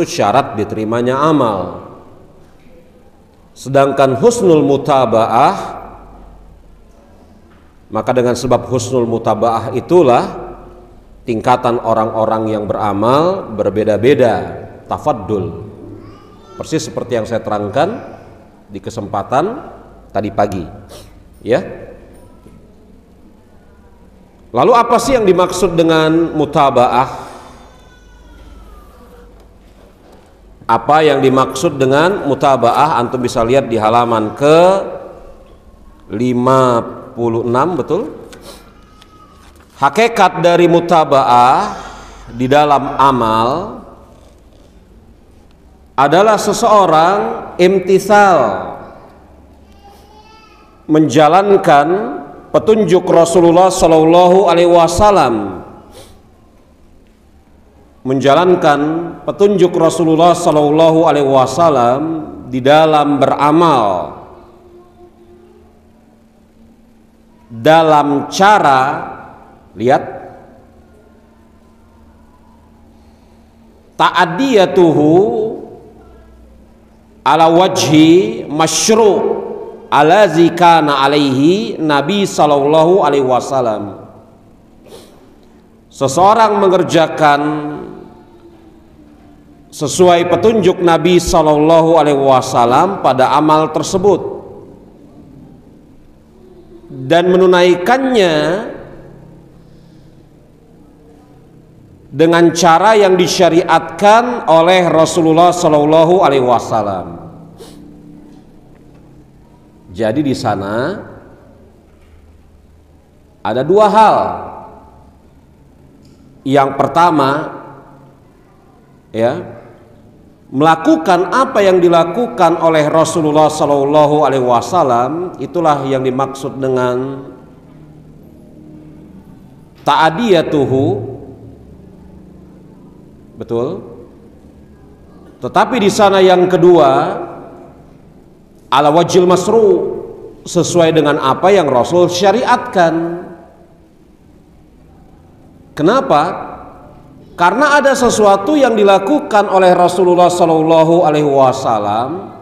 syarat diterimanya amal. Sedangkan husnul mutaba'ah, maka dengan sebab husnul mutaba'ah itulah tingkatan orang-orang yang beramal berbeda-beda, tafaddul. Persis seperti yang saya terangkan di kesempatan tadi pagi, ya. Lalu apa sih yang dimaksud dengan mutaba'ah? Apa yang dimaksud dengan mutaba'ah? Antum bisa lihat di halaman ke 56, betul? Hakikat dari mutaba'ah di dalam amal adalah seseorang imtithal, menjalankan petunjuk Rasulullah Shallallahu Alaihi Wasallam, menjalankan petunjuk Rasulullah Shallallahu Alaihi Wasallam di dalam beramal, dalam cara, lihat, ta'adiyatuhu ala wajhi masyru' alazi kana alaihi Nabi Sallallahu Alaihi Wasallam. Seseorang mengerjakan sesuai petunjuk Nabi Sallallahu Alaihi Wasallam pada amal tersebut dan menunaikannya dengan cara yang disyariatkan oleh Rasulullah Sallallahu Alaihi Wasallam. Jadi di sana ada dua hal. Yang pertama, ya, melakukan apa yang dilakukan oleh Rasulullah Sallallahu Alaihi Wasallam, itulah yang dimaksud dengan ta'adiyatuhu, betul. Tetapi di sana yang kedua, ala wajil masru', sesuai dengan apa yang Rasul syariatkan. Kenapa? Karena ada sesuatu yang dilakukan oleh Rasulullah Shallallahu Alaihi Wasallam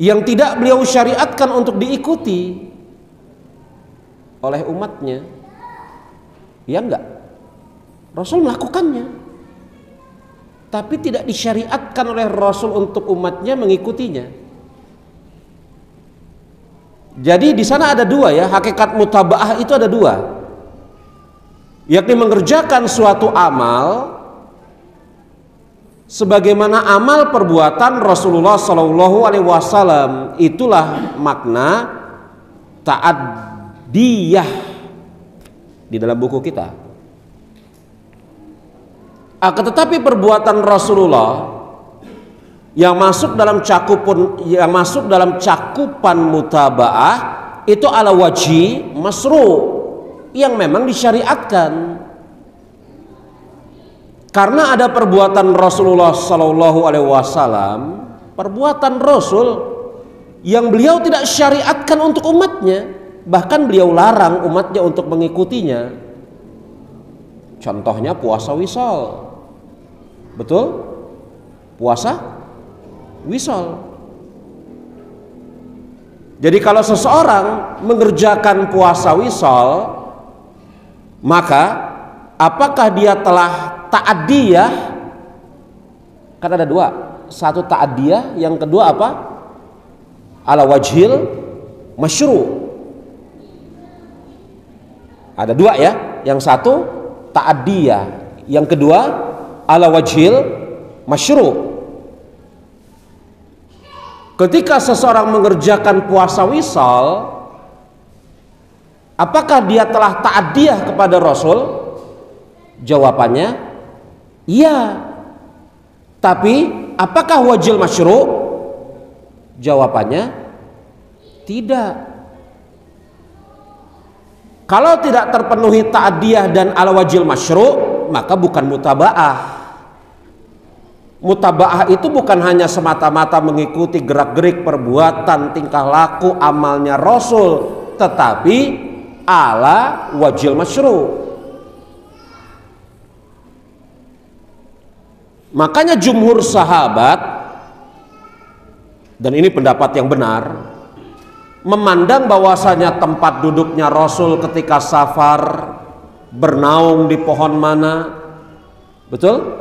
yang tidak beliau syariatkan untuk diikuti oleh umatnya. Ya enggak? Rasul melakukannya, tapi tidak disyariatkan oleh Rasul untuk umatnya mengikutinya. Jadi di sana ada dua, ya, hakikat mutaba'ah itu ada dua, yakni mengerjakan suatu amal sebagaimana amal perbuatan Rasulullah Shallallahu Alaihi Wasallam. Itulah makna ta'adiyah di dalam buku kita. Akan tetapi perbuatan Rasulullah yang masuk dalam cakupan mutaba'ah itu ala wajhi masru', yang memang disyariatkan. Karena ada perbuatan Rasulullah Sallallahu Alaihi Wasallam, perbuatan Rasul yang beliau tidak syariatkan untuk umatnya, bahkan beliau larang umatnya untuk mengikutinya. Contohnya puasa wisal, betul? Puasa wisal. Jadi kalau seseorang mengerjakan puasa wisal, maka apakah dia telah ta'adiyah? Kan ada dua, satu ta'adiyah, yang kedua apa? Ala wajhil masyru'. Ada dua, ya, yang satu ta'adiyah, yang kedua ala wajhil masyru'. Ketika seseorang mengerjakan puasa wisal, apakah dia telah ta'adiyah kepada Rasul? Jawabannya iya. Tapi apakah wajil masyru'? Jawabannya tidak. Kalau tidak terpenuhi ta'adiyah dan ala wajil masyru', maka bukan mutaba'ah. Mutaba'ah itu bukan hanya semata-mata mengikuti gerak-gerik perbuatan, tingkah laku, amalnya Rasul, tetapi ala wajil masyru'. Makanya jumhur sahabat, dan ini pendapat yang benar, memandang bahwasanya tempat duduknya Rasul ketika safar bernaung di pohon mana, betul?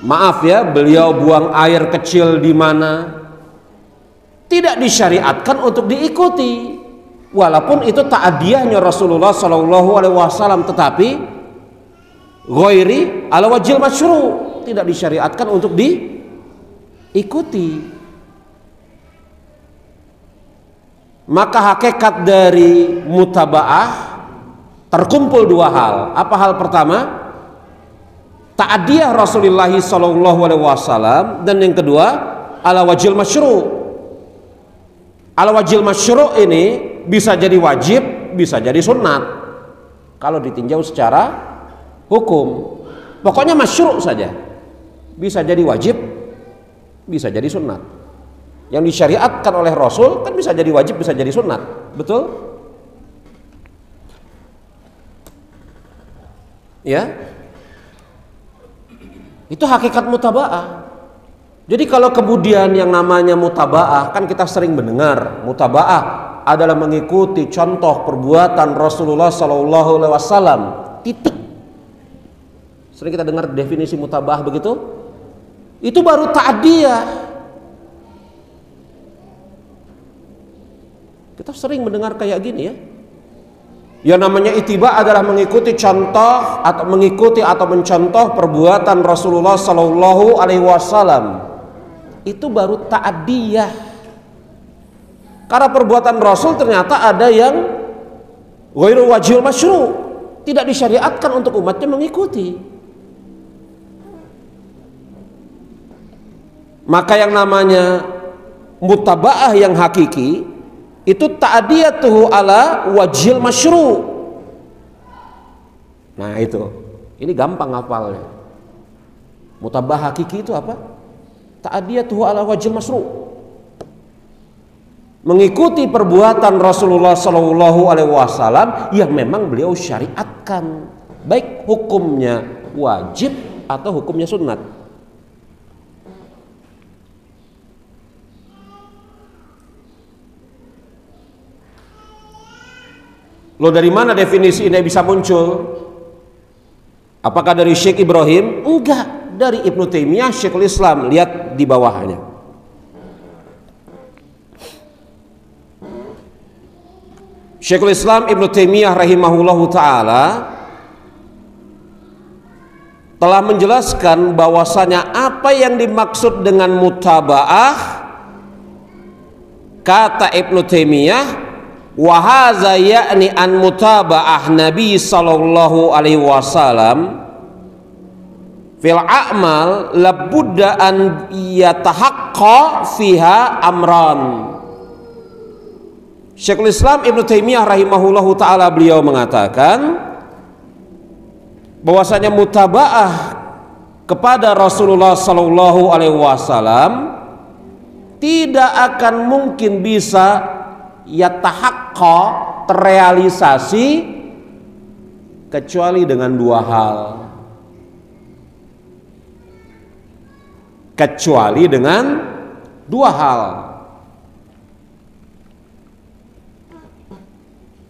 Maaf ya, beliau buang air kecil di mana, tidak disyariatkan untuk diikuti, walaupun itu ta'adiyahnya Rasulullah SAW, tetapi ghairi ala wajil masyru', tidak disyariatkan untuk diikuti. Maka hakikat dari mutaba'ah terkumpul dua hal. Apa hal pertama? Ta'adiyah Rasulullah SAW, dan yang kedua ala wajil masyru'. Ala wajil masyru' ini bisa jadi wajib, bisa jadi sunat kalau ditinjau secara hukum. Pokoknya masyru' saja, bisa jadi wajib, bisa jadi sunat. Yang disyariatkan oleh Rasul kan bisa jadi wajib, bisa jadi sunat, betul? Ya, itu hakikat mutaba'ah. Jadi kalau kemudian yang namanya mutaba'ah, kan kita sering mendengar mutaba'ah adalah mengikuti contoh perbuatan Rasulullah SAW. Titik. Sering kita dengar definisi mutaba'ah begitu. Itu baru ta'diyah. Kita sering mendengar kayak gini ya. Yang namanya ittiba adalah mengikuti contoh atau mengikuti atau mencontoh perbuatan Rasulullah SAW. Itu baru ta'diyah. Karena perbuatan Rasul ternyata ada yang ghairu wajil masyru', tidak disyariatkan untuk umatnya mengikuti. Maka yang namanya mutaba'ah yang hakiki itu ta'diyatuhu ala wajil masyru'. Nah itu, ini gampang hafalnya. Mutaba'ah hakiki itu apa? Ta'diyatuhu ala wajil masyru', mengikuti perbuatan Rasulullah SAW yang memang beliau syariatkan, baik hukumnya wajib atau hukumnya sunnat. Loh, dari mana definisi ini bisa muncul? Apakah dari Syekh Ibrahim? Enggak, dari Ibnu Taimiyah, Syekhul Islam. Lihat di bawahnya. Syekhul Islam Ibnu Taimiyah rahimahullahu ta'ala telah menjelaskan bahwasanya apa yang dimaksud dengan mutaba'ah, kata Ibnu Taimiyah, wa hadza ya'ni an mutaba'ah Nabi sallallahu alaihi wasallam fil a'mal labudda an yatahaqqa fiha amran. Syekhul Islam Ibnu Taimiyah rahimahullahu ta'ala beliau mengatakan bahwasanya mutaba'ah kepada Rasulullah sallallahu alaihi wasallam tidak akan mungkin bisa yatahaqqa, terrealisasi, kecuali dengan dua hal. Kecuali dengan dua hal.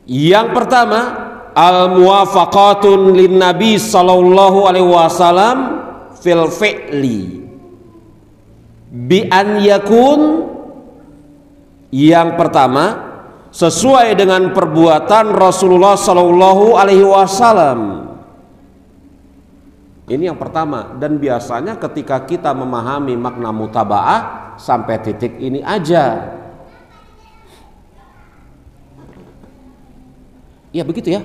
Yang pertama, al-muwafaqatun lin Nabi sallallahu alaihi wasallam fil fi'li bi an yakun. Yang pertama, sesuai dengan perbuatan Rasulullah sallallahu alaihi wasallam. Ini yang pertama, dan biasanya ketika kita memahami makna mutaba'ah sampai titik ini aja. Ya begitu ya.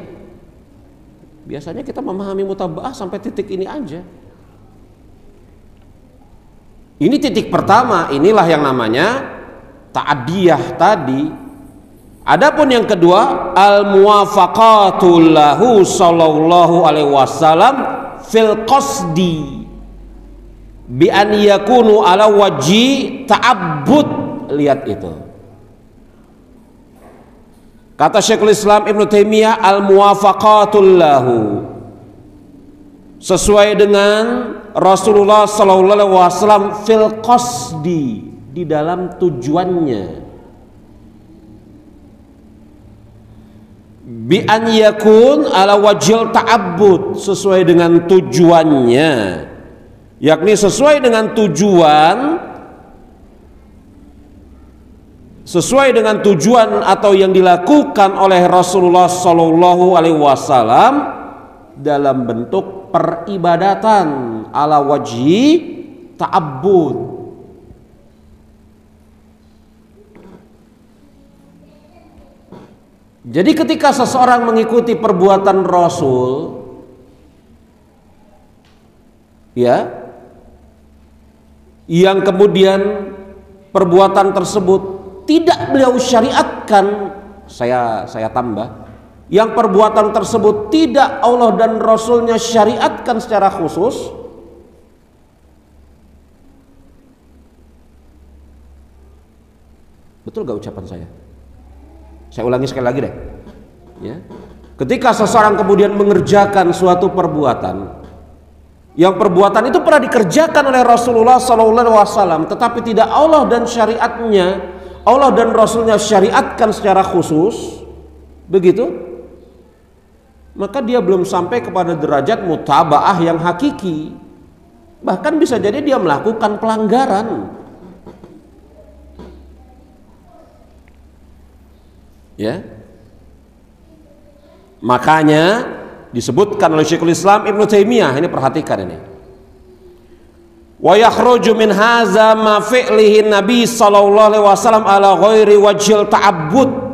Biasanya kita memahami mutaba'ah sampai titik ini aja. Ini titik pertama, inilah yang namanya ta'diyah tadi. Adapun yang kedua, al-muwafaqatul lahu sallallahu alaihi wasallam fil qasdi bi an yakunu ala wajhi ta'abbud. Lihat itu. Kata Syekhul Islam Ibnu Taimiyah, al-muwafaqatul lahu, sesuai dengan Rasulullah sallallahu alaihi wasallam fil qasdi, di dalam tujuannya, bi an yakun ala wajhil ta'abbud, sesuai dengan tujuannya, yakni sesuai dengan tujuan atau yang dilakukan oleh Rasulullah sallallahu alaihi wasallam dalam bentuk peribadatan ala wajhi ta'abbud. Jadi ketika seseorang mengikuti perbuatan Rasul, ya, yang kemudian perbuatan tersebut tidak beliau syariatkan, saya tambah, yang perbuatan tersebut tidak Allah dan Rasulnya syariatkan secara khusus, betul gak ucapan saya? Saya ulangi sekali lagi deh, ya. Ketika seseorang kemudian mengerjakan suatu perbuatan, yang perbuatan itu pernah dikerjakan oleh Rasulullah SAW, tetapi tidak Allah dan syariatnya, Allah dan Rasulnya syariatkan secara khusus, begitu, maka dia belum sampai kepada derajat mutabaah yang hakiki. Bahkan bisa jadi dia melakukan pelanggaran. Ya. Makanya disebutkan oleh Syekhul Islam Ibnu Taimiyah, ini perhatikan ini. Wa yakhruju min hadza ma fi'lihi Nabi sallallahu alaihi wasallam ala ghairi wajhil ta'abbud.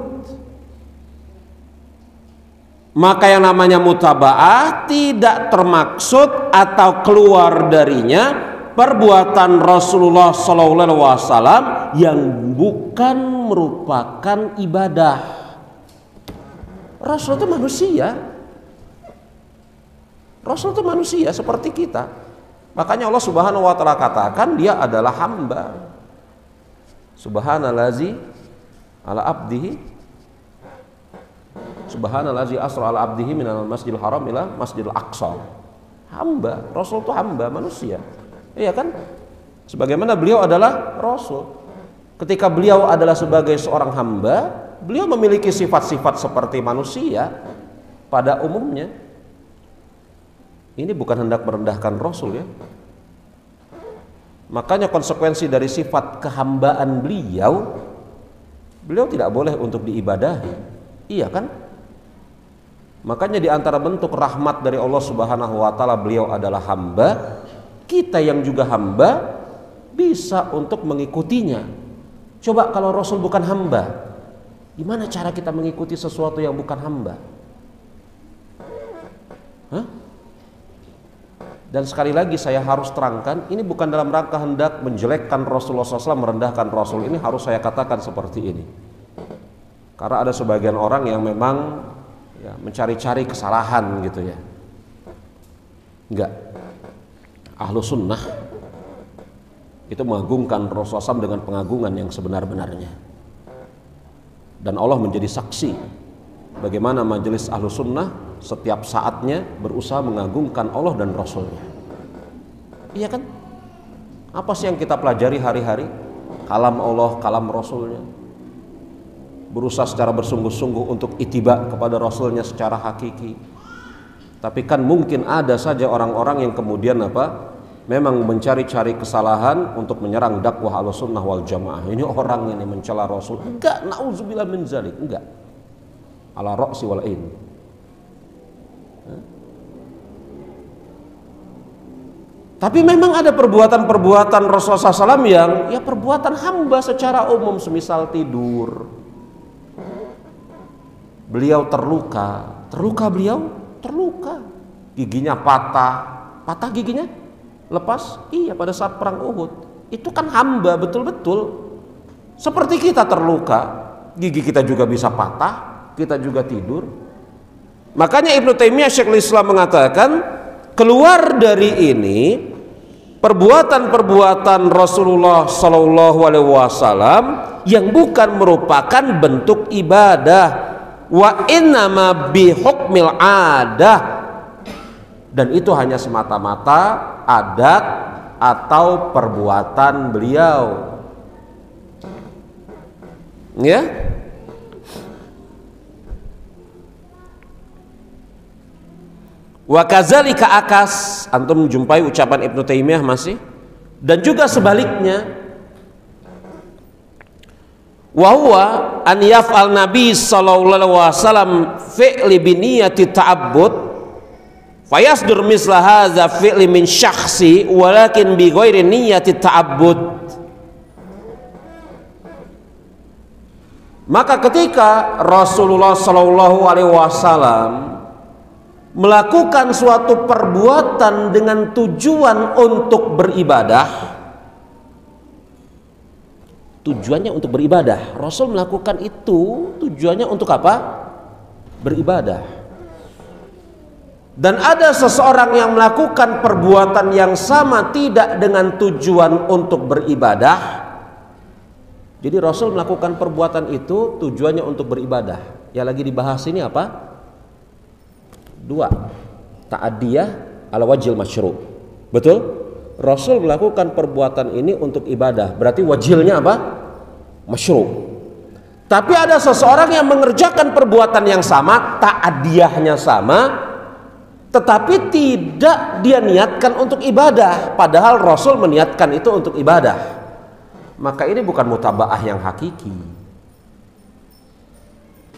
Maka yang namanya mutaba'ah tidak termaksud atau keluar darinya perbuatan Rasulullah sallallahu alaihi wasallam yang bukan merupakan ibadah. Rasul itu manusia. Rasul itu manusia seperti kita. Makanya Allah Subhanahu wa taala katakan dia adalah hamba. Subhanallazi ala abdihi, subhanallazi asra ala abdihi minal masjidil haram ila masjidil aqsa. Hamba, Rasul itu hamba, manusia. Iya kan? Sebagaimana beliau adalah Rasul. Ketika beliau adalah sebagai seorang hamba, beliau memiliki sifat-sifat seperti manusia pada umumnya. Ini bukan hendak merendahkan Rasul, ya. Makanya konsekuensi dari sifat kehambaan beliau, beliau tidak boleh untuk diibadahi. Iya kan? Makanya di antara bentuk rahmat dari Allah Subhanahu wa taala, beliau adalah hamba. Kita yang juga hamba bisa untuk mengikutinya. Coba kalau Rasul bukan hamba, gimana cara kita mengikuti sesuatu yang bukan hamba? Hah? Dan sekali lagi saya harus terangkan, ini bukan dalam rangka hendak menjelekkan Rasulullah SAW, merendahkan Rasul. Ini harus saya katakan seperti ini, karena ada sebagian orang yang memang ya, mencari-cari kesalahan gitu ya. Enggak. Ahlu sunnah itu mengagungkan Rasulullah SAW dengan pengagungan yang sebenar-benarnya. Dan Allah menjadi saksi bagaimana majelis ahlu sunnah setiap saatnya berusaha mengagungkan Allah dan Rasulnya. Iya kan? Apa sih yang kita pelajari hari-hari? Kalam Allah, kalam Rasulnya. Berusaha secara bersungguh-sungguh untuk ittiba kepada Rasulnya secara hakiki. Tapi kan mungkin ada saja orang-orang yang kemudian memang mencari-cari kesalahan untuk menyerang dakwah Ahlussunnah wal Jamaah. Ini orang ini mencela Rasul. Enggak, nauzubillah min zalik, enggak. Ala ra'si wal ain. Tapi memang ada perbuatan-perbuatan Rasulullah SAW yang ya perbuatan hamba secara umum, semisal tidur. Beliau terluka beliau terluka, giginya patah giginya, lepas, iya pada saat perang Uhud. Itu kan hamba betul-betul. Seperti kita terluka, gigi kita juga bisa patah, kita juga tidur. Makanya Ibnu Taimiyah Syekhul Islam mengatakan, keluar dari ini perbuatan-perbuatan Rasulullah Sallallahu Alaihi Wasallam yang bukan merupakan bentuk ibadah, wa innama bi hukmil adah, dan itu hanya semata-mata adat atau perbuatan beliau. Ya. Wa kadzalika akas, antum jumpai ucapan Ibnu Taimiyah masih, dan juga sebaliknya, wa huwa an yaf'al nabi sallallahu alaihi wasallam fi'li bi niyyati ta'abbud fayasdur misla hadza fi'li min syakhsi walakin bi ghairi niyyati ta'abbud. Maka ketika Rasulullah sallallahu alaihi wasallam melakukan suatu perbuatan dengan tujuan untuk beribadah, tujuannya untuk beribadah, Rasul melakukan itu tujuannya untuk apa? Beribadah. Dan ada seseorang yang melakukan perbuatan yang sama tidak dengan tujuan untuk beribadah, jadi Rasul melakukan perbuatan itu tujuannya untuk beribadah. Yang lagi dibahas ini apa? Dua, ta'adiyah ala wajil masyru'. Betul? Rasul melakukan perbuatan ini untuk ibadah, berarti wajilnya apa? Masyru'. Tapi ada seseorang yang mengerjakan perbuatan yang sama, ta'adiyahnya sama, tetapi tidak dia niatkan untuk ibadah, padahal Rasul meniatkan itu untuk ibadah. Maka ini bukan mutaba'ah yang hakiki.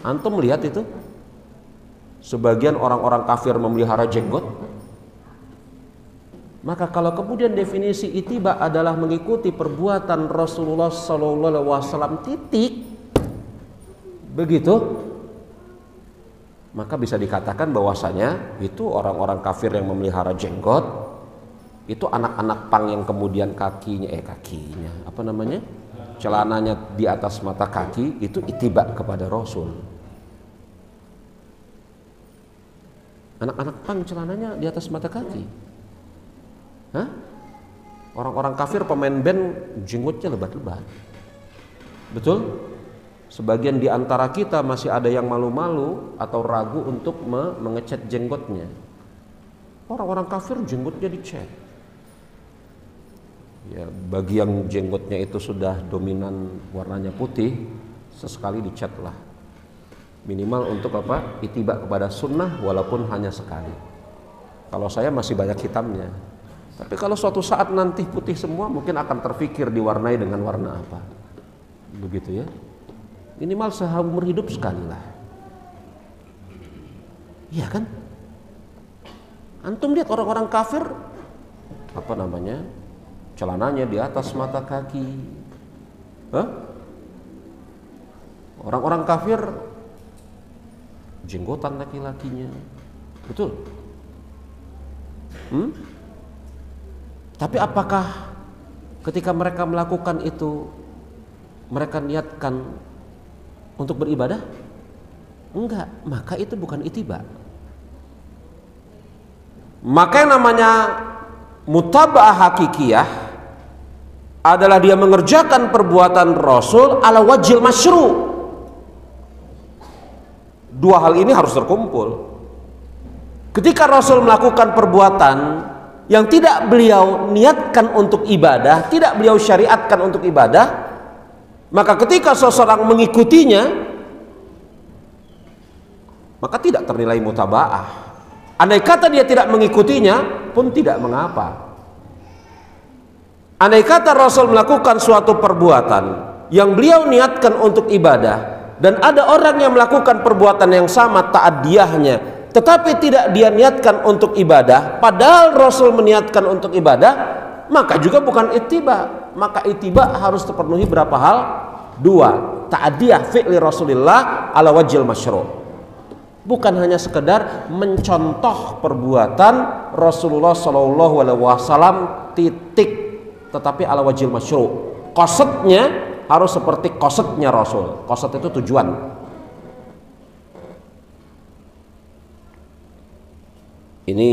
Antum melihat itu? Sebagian orang-orang kafir memelihara jenggot. Maka kalau kemudian definisi ittiba adalah mengikuti perbuatan Rasulullah SAW titik, begitu, maka bisa dikatakan bahwasanya itu orang-orang kafir yang memelihara jenggot itu anak-anak pang yang kemudian celananya di atas mata kaki, itu ittiba kepada Rasul. Anak-anak pang celananya di atas mata kaki. Hah? Orang-orang kafir pemain band jenggotnya lebat-lebat. Betul? Sebagian di antara kita masih ada yang malu-malu atau ragu untuk mengecat jenggotnya. Orang-orang kafir jenggotnya dicat. Ya, bagi yang jenggotnya itu sudah dominan warnanya putih, sesekali dicatlah. Minimal untuk apa? Ittiba kepada sunnah walaupun hanya sekali. Kalau saya masih banyak hitamnya. Tapi kalau suatu saat nanti putih semua, mungkin akan terfikir diwarnai dengan warna apa. Begitu ya. Minimal seumur hidup sekali lah. Iya kan? Antum lihat orang-orang kafir, celananya di atas mata kaki. Hah? Orang-orang kafir jenggotan laki-lakinya, betul? Tapi apakah ketika mereka melakukan itu mereka niatkan untuk beribadah? Enggak, maka itu bukan ittiba. Maka yang namanya mutaba'ah hakikiyah adalah dia mengerjakan perbuatan Rasul ala wajil masyru'. Dua hal ini harus terkumpul. Ketika Rasul melakukan perbuatan yang tidak beliau niatkan untuk ibadah, tidak beliau syariatkan untuk ibadah, maka ketika seseorang mengikutinya, maka tidak ternilai mutaba'ah. Andai kata dia tidak mengikutinya pun tidak mengapa. Andai kata Rasul melakukan suatu perbuatan yang beliau niatkan untuk ibadah, dan ada orang yang melakukan perbuatan yang sama ta'adiyahnya, tetapi tidak dia niatkan untuk ibadah, padahal Rasul meniatkan untuk ibadah, maka juga bukan ittiba. Maka ittiba harus terpenuhi berapa hal? Dua, ta'adiyah fi'li Rasulillah ala wajil masyru'. Bukan hanya sekedar mencontoh perbuatan Rasulullah SAW titik, tetapi ala wajil masyru'. Qasadnya harus seperti qasadnya Rasul. Qasad itu tujuan. Ini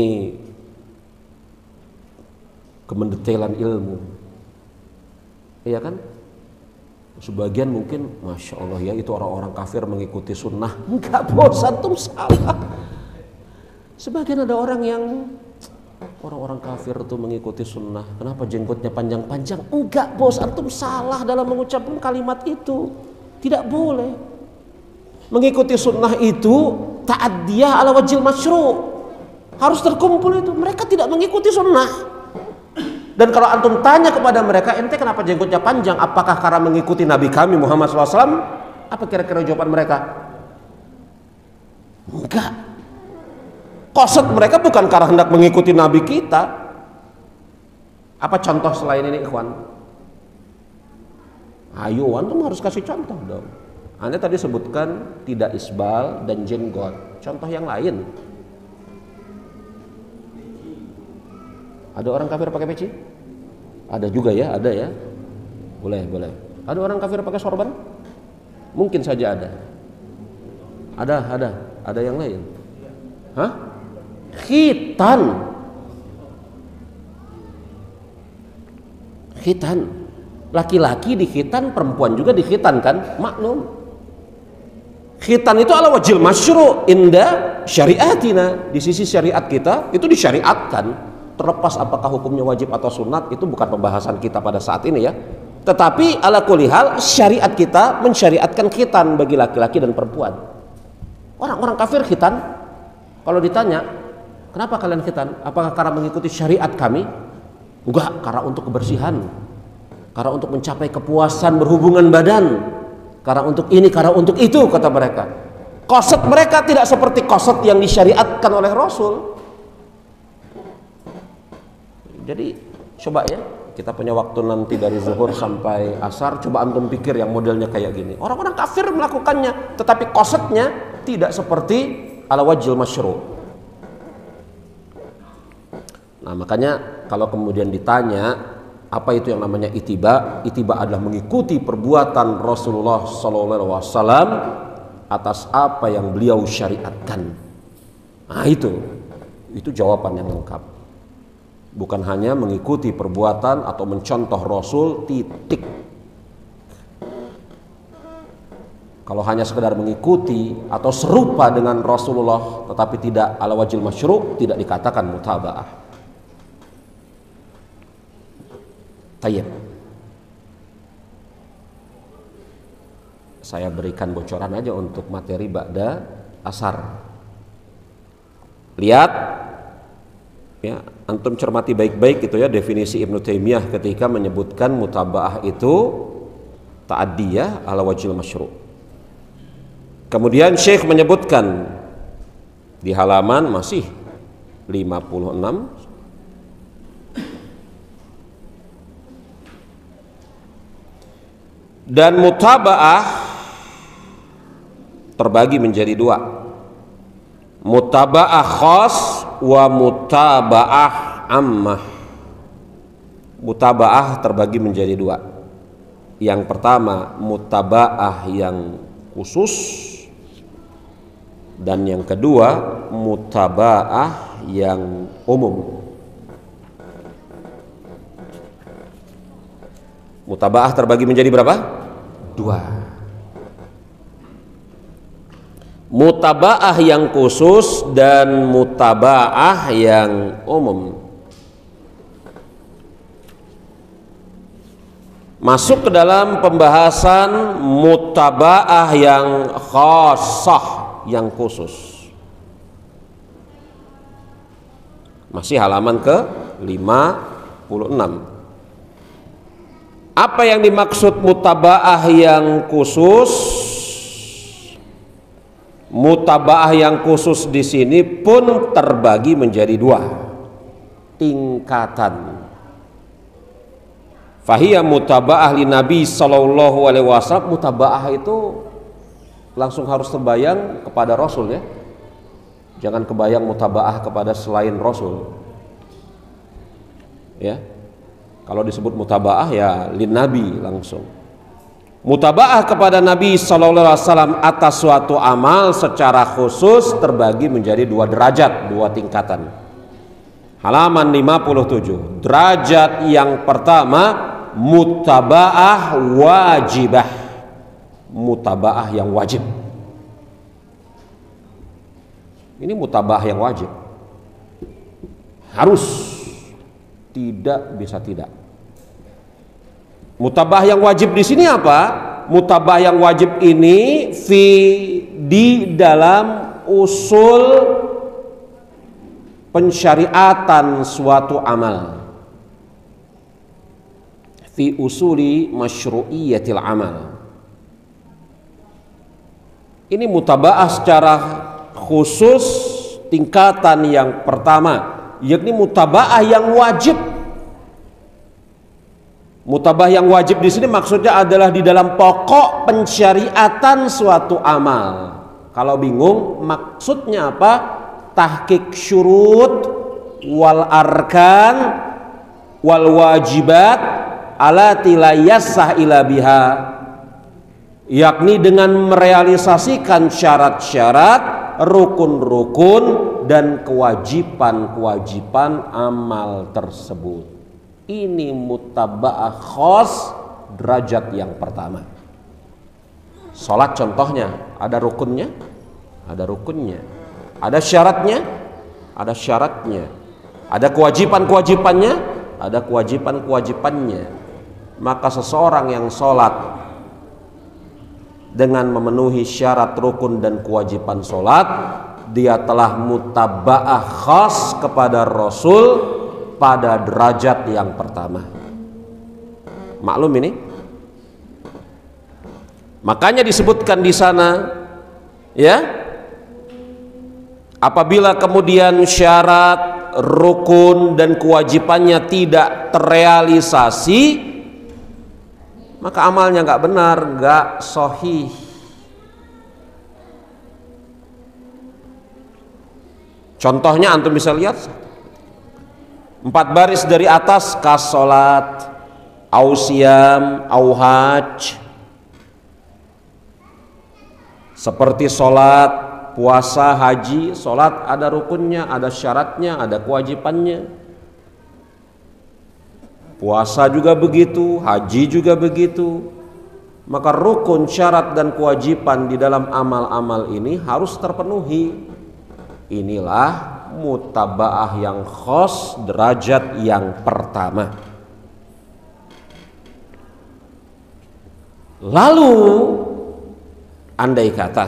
kemendetailan ilmu, iya kan? Sebagian mungkin, masya Allah ya, itu orang-orang kafir mengikuti sunnah. Enggak, bos, antum salah. Sebagian ada orang yang orang-orang kafir tuh mengikuti sunnah, kenapa jenggotnya panjang-panjang? Enggak bos, antum salah dalam mengucapkan kalimat itu. Tidak boleh. Mengikuti sunnah itu ta'addiyah ala wajhil masyru'. Harus terkumpul itu. Mereka tidak mengikuti sunnah. Dan kalau antum tanya kepada mereka, ente kenapa jenggotnya panjang? Apakah karena mengikuti Nabi kami Muhammad SAW? Apa kira-kira jawaban mereka? Enggak. Qasad mereka bukan karena hendak mengikuti Nabi kita. Apa contoh selain ini, ikhwan? Ayo, antum harus kasih contoh dong. Anda tadi sebutkan tidak isbal dan jenggot. Contoh yang lain. Ada orang kafir pakai peci? Ada juga ya, ada ya. Boleh. Ada orang kafir pakai sorban? Mungkin saja ada. Ada yang lain. Hah? Khitan. Laki-laki dikhitan, perempuan juga dikhitan kan? Maklum. Khitan itu ala wajil masyru' inda syariatina. Di sisi syariat kita itu disyariatkan. Terlepas apakah hukumnya wajib atau sunat, itu bukan pembahasan kita pada saat ini ya. Tetapi ala kulli hal syariat kita mensyariatkan khitan bagi laki-laki dan perempuan. Orang-orang kafir khitan. Kalau ditanya, kenapa kalian khitan? Apakah karena mengikuti syariat kami? Enggak, karena untuk kebersihan, karena untuk mencapai kepuasan berhubungan badan, karena untuk ini, karena untuk itu, kata mereka. Qasad mereka tidak seperti qasad yang disyariatkan oleh Rasul. Jadi coba ya, kita punya waktu nanti dari zuhur sampai asar, coba antum pikir yang modelnya kayak gini. Orang-orang kafir melakukannya, tetapi qasadnya tidak seperti ala wajhil masyru'. Nah, makanya kalau kemudian ditanya apa itu yang namanya itiba? Itiba adalah mengikuti perbuatan Rasulullah SAW atas apa yang beliau syariatkan. Nah, itu jawaban yang lengkap. Bukan hanya mengikuti perbuatan atau mencontoh Rasul, titik. Kalau hanya sekedar mengikuti atau serupa dengan Rasulullah tetapi tidak ala wajhil masyru', tidak dikatakan mutaba'ah. Tayyib. Saya berikan bocoran aja untuk materi ba'da asar. Lihat ya, antum cermati baik-baik gitu ya definisi Ibnu Taimiyah ketika menyebutkan mutaba'ah itu ta'addiyah ala wajhil masyru'. Kemudian Syekh menyebutkan di halaman masih 56, dan mutaba'ah terbagi menjadi dua, mutaba'ah khas wa mutaba'ah ammah. Mutaba'ah terbagi menjadi dua. Yang pertama mutaba'ah yang khusus, dan yang kedua mutaba'ah yang umum. Mutaba'ah terbagi menjadi berapa? Dua. Mutaba'ah yang khusus dan mutaba'ah yang umum. Masuk ke dalam pembahasan mutaba'ah yang khassah, yang khusus. Masih halaman ke 56. Apa yang dimaksud mutaba'ah yang khusus? Mutaba'ah yang khusus di sini pun terbagi menjadi dua tingkatan. Fahiyya mutaba'ah li Nabi sallallahu alaihi wasallam. Mutaba'ah itu langsung harus terbayang kepada Rasul ya. Jangan kebayang mutaba'ah kepada selain Rasul. Ya. Kalau disebut mutaba'ah ya lin Nabi langsung. Mutaba'ah kepada Nabi sallallahu alaihi wasallam atas suatu amal secara khusus terbagi menjadi dua derajat, dua tingkatan. Halaman 57. Derajat yang pertama mutaba'ah wajibah. Mutaba'ah yang wajib. Ini mutaba'ah yang wajib. harus, tidak bisa tidak. Mutabah yang wajib di sini apa? Mutabah yang wajib ini di dalam usul pensyariatan suatu amal, fi usuli masyru'iyatil amal. Ini mutaba'ah secara khusus tingkatan yang pertama, yakni mutaba'ah yang wajib. Mutaba'ah yang wajib di sini maksudnya adalah di dalam pokok pensyariatan suatu amal. Kalau bingung maksudnya apa? Tahqiq syurut wal arkan wal wajibat alati la yassah ila biha, yakni dengan merealisasikan syarat-syarat, rukun-rukun dan kewajiban-kewajiban amal tersebut. Ini mutaba'ah khos derajat yang pertama. Salat contohnya, ada rukunnya, ada rukunnya, ada syaratnya, ada syaratnya, ada kewajiban-kewajibannya, ada kewajiban-kewajibannya. Maka seseorang yang sholat dengan memenuhi syarat rukun dan kewajiban sholat, dia telah mutaba'ah khas kepada Rasul pada derajat yang pertama. Maklum ini? Makanya disebutkan di sana, ya, apabila kemudian syarat, rukun dan kewajibannya tidak terrealisasi, maka amalnya nggak benar, nggak sahih. Contohnya antum bisa lihat 4 baris dari atas, kas salat, au siyam, au haj. Seperti salat, puasa, haji. Salat ada rukunnya, ada syaratnya, ada kewajibannya. Puasa juga begitu, haji juga begitu. Maka rukun, syarat dan kewajiban di dalam amal-amal ini harus terpenuhi. Inilah mutaba'ah yang khos derajat yang pertama. Lalu andai kata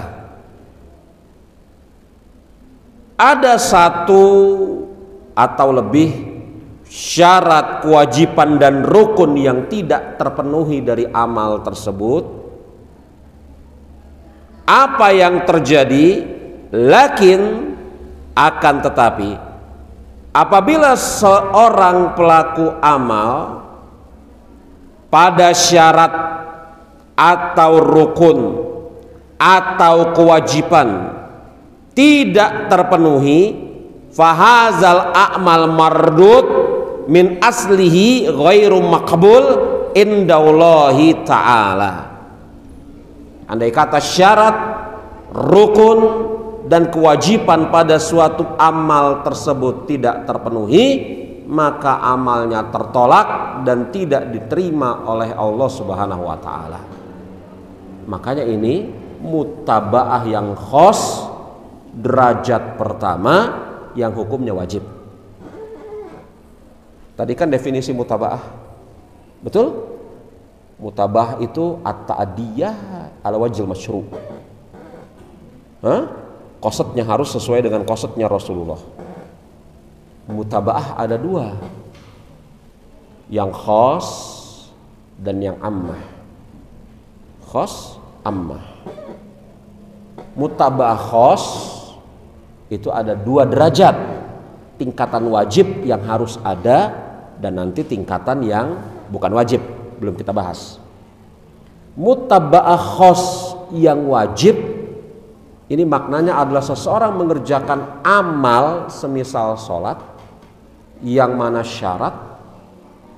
ada satu atau lebih syarat, kewajiban dan rukun yang tidak terpenuhi dari amal tersebut, apa yang terjadi? Lakin akan tetapi apabila seorang pelaku amal pada syarat atau rukun atau kewajiban tidak terpenuhi, fahazal a'mal mardud min aslihi ghairu maqbul indallahi ta'ala. Andai kata syarat, rukun dan kewajiban pada suatu amal tersebut tidak terpenuhi, maka amalnya tertolak dan tidak diterima oleh Allah Subhanahu wa taala. Makanya ini mutaba'ah yang khos derajat pertama yang hukumnya wajib. Tadi kan definisi mutaba'ah, betul? Mutaba'ah itu at-ta'diyah ala wajhil masyru'. Qasdnya harus sesuai dengan qasdnya Rasulullah. Mutaba'ah ada 2, yang khas dan yang ammah. Khas, ammah. Mutaba'ah khas itu ada 2 derajat, tingkatan wajib yang harus ada dan nanti tingkatan yang bukan wajib, belum kita bahas. Mutaba'ah khas yang wajib ini maknanya adalah seseorang mengerjakan amal semisal sholat yang mana syarat,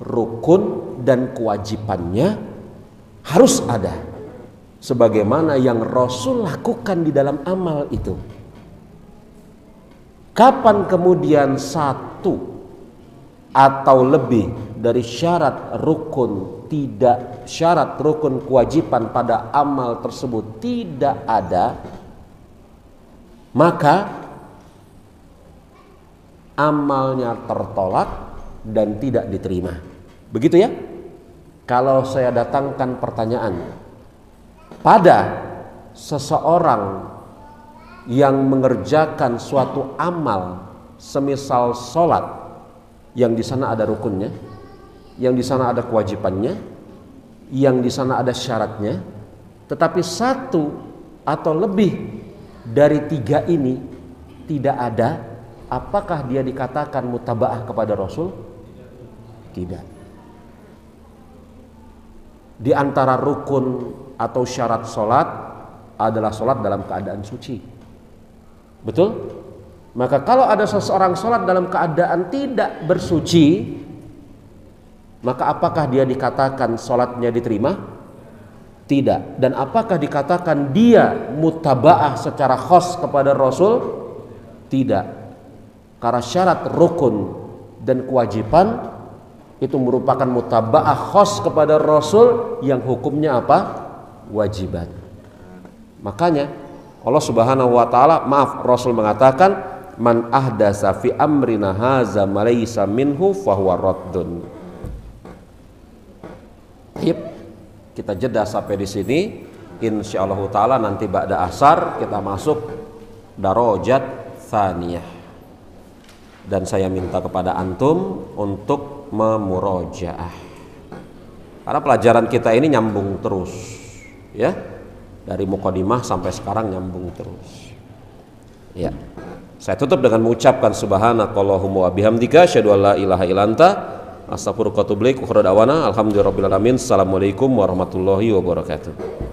rukun dan kewajibannya harus ada sebagaimana yang Rasul lakukan di dalam amal itu. Kapan kemudian satu atau lebih dari syarat rukun kewajiban pada amal tersebut tidak ada, maka amalnya tertolak dan tidak diterima. Begitu ya? Kalau saya datangkan pertanyaan pada seseorang yang mengerjakan suatu amal semisal sholat, yang di sana ada rukunnya, yang di sana ada kewajibannya, yang di sana ada syaratnya, tetapi satu atau lebih dari tiga ini tidak ada, apakah dia dikatakan mutaba'ah kepada Rasul? Tidak. Di antara rukun atau syarat sholat adalah sholat dalam keadaan suci. Betul? Maka kalau ada seseorang sholat dalam keadaan tidak bersuci, maka apakah dia dikatakan sholatnya diterima? Tidak. Dan apakah dikatakan dia mutaba'ah secara khas kepada Rasul? Tidak. Karena syarat rukun dan kewajiban itu merupakan mutaba'ah khas kepada Rasul yang hukumnya apa? Wajiban. Makanya Allah Subhanahu wa taala, Rasul mengatakan, man ahdasa fi amrina haza ma laysa minhu fahuwa raddun. Kita jeda sampai di sini. Insyaallah taala nanti ba'da asar kita masuk darajat tsaniyah. Dan saya minta kepada antum untuk memurojaah. Karena pelajaran kita ini nyambung terus, ya. Dari muqaddimah sampai sekarang nyambung terus. Ya. Saya tutup dengan mengucapkan subhanakallahumma wa bihamdika asyhadu an la ilaha illa anta astaghfiruka wa atubu ilaik. Alhamdulillahirabbil alamin. Assalamualaikum warahmatullahi wabarakatuh.